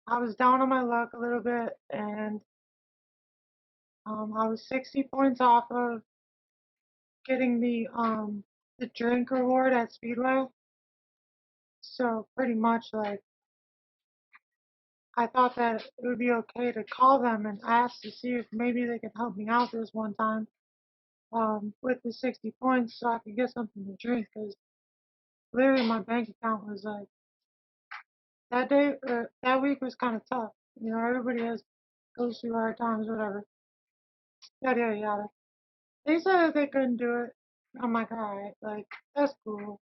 I was down on my luck a little bit, and I was 60 points off of getting the drink reward at Speedway. So pretty much like I thought that it would be okay to call them and ask to see if maybe they could help me out this one time with the 60 points so I could get something to drink because literally my bank account was like that week was kind of tough. You know, everybody goes through hard times, whatever. Yada yada yada. They said that they couldn't do it. I'm like, alright, like that's cool.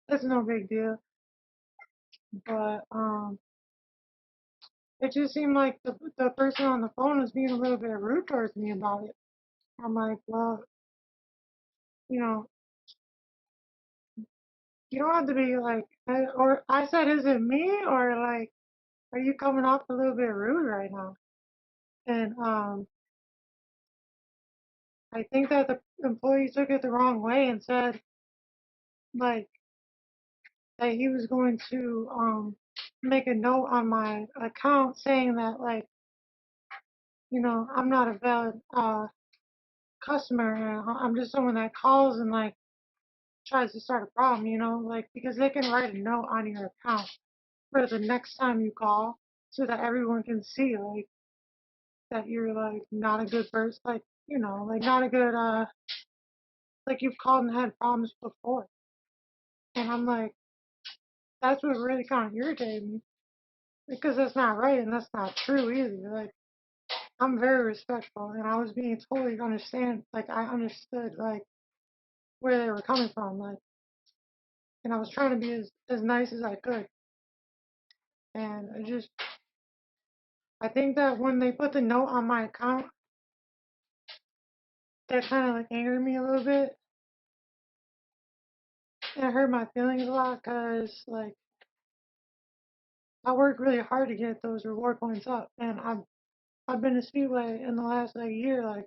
It's no big deal. But it just seemed like the person on the phone was being a little bit rude towards me about it. I'm like, well, you know, you don't have to be like, or I said, is it me or like, are you coming off a little bit rude right now? And I think that the employee took it the wrong way and said like that he was going to make a note on my account saying that like, you know, I'm not a valid customer and I'm just someone that calls and like tries to start a problem, you know, like because they can write a note on your account for the next time you call so that everyone can see like that you're like not a good person, like, you know, like not a good like you've called and had problems before. And I'm like, that's what really kind of irritated me because that's not right and that's not true either. Like I'm very respectful and I was being totally understand, like I understood like where they were coming from, like, and I was trying to be as nice as I could. And I think that when they put the note on my account, that kind of like angered me a little bit. And it hurt my feelings a lot because like I worked really hard to get those reward points up, and I've been to Speedway in the last like year like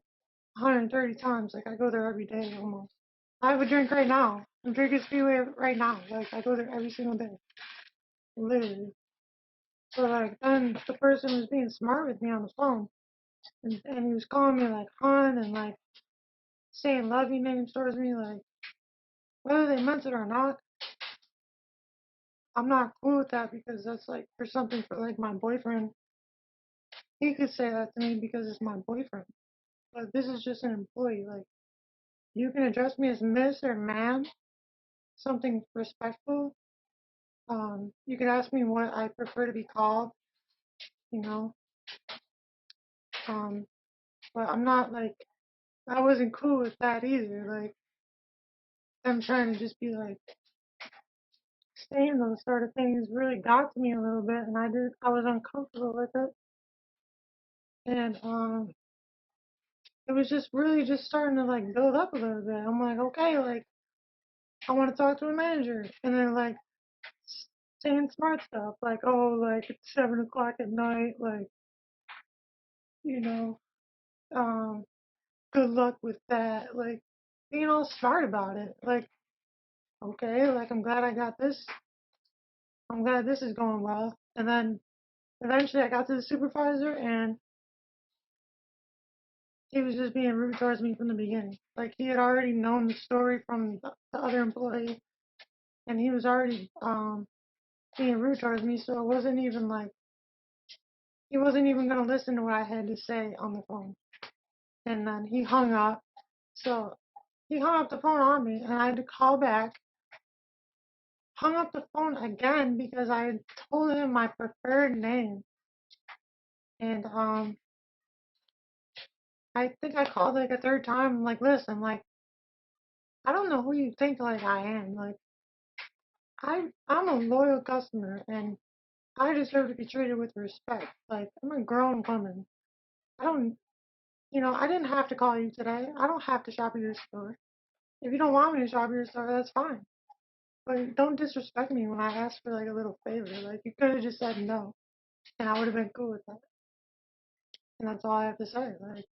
130 times. Like I go there every day almost. I have a drink right now. I'm drinking Speedway right now. Like I go there every single day, literally. So like then the person was being smart with me on the phone, and he was calling me like hon and like saying lovey names towards me, like whether they meant it or not. I'm not cool with that because that's like for something for like my boyfriend. He could say that to me because it's my boyfriend. But this is just an employee. Like you can address me as Miss or Ma'am, something respectful. You could ask me what I prefer to be called, you know. Um, but I'm not like I wasn't cool with that either. Like them trying to just be like saying those sort of things really got to me a little bit, and I was uncomfortable with it, and it was just really just starting to like build up a little bit. I'm like, okay, like I want to talk to a manager, and then like saying smart stuff like, oh, like it's 7 o'clock at night, like you know, um, good luck with that, like being all smart about it, like okay, like I'm glad I got this, I'm glad this is going well, and then eventually I got to the supervisor and he was just being rude towards me from the beginning. Like he had already known the story from the other employee, and he was already being rude towards me. So it wasn't even like he wasn't even gonna listen to what I had to say on the phone. And then he hung up. So he hung up the phone on me, and I had to call back. Hung up the phone again because I had told him my preferred name, and I think I called like a third time. I'm like, listen, like I don't know who you think like I am. Like I'm a loyal customer and I deserve to be treated with respect. Like I'm a grown woman. I don't, you know, I didn't have to call you today. I don't have to shop at your store. If you don't want me to shop at your store, that's fine. But don't disrespect me when I ask for like a little favor. Like you could have just said no, and I would have been cool with that. And that's all I have to say. Like